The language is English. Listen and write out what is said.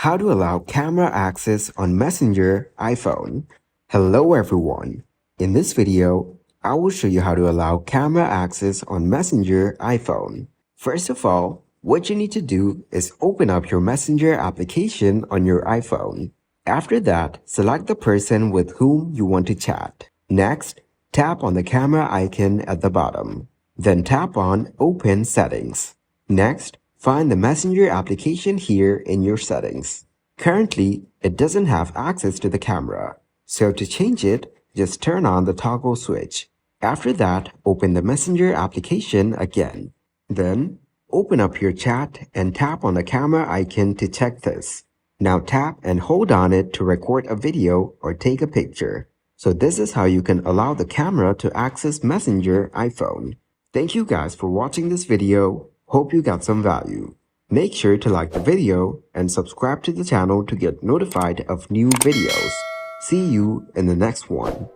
How to allow camera access on Messenger iPhone. Hello everyone. In this video, I will show you how to allow camera access on Messenger iPhone. First of all, what you need to do is open up your Messenger application on your iPhone. After that, select the person with whom you want to chat. Next, tap on the camera icon at the bottom. Then tap on Open Settings. Next, find the Messenger application here in your settings. Currently, it doesn't have access to the camera, so to change it, just turn on the toggle switch. After that, open the Messenger application again. Then, open up your chat and tap on the camera icon to check this. Now tap and hold on it to record a video or take a picture. So this is how you can allow the camera to access Messenger iPhone. Thank you guys for watching this video. Hope you got some value. Make sure to like the video and subscribe to the channel to get notified of new videos. See you in the next one.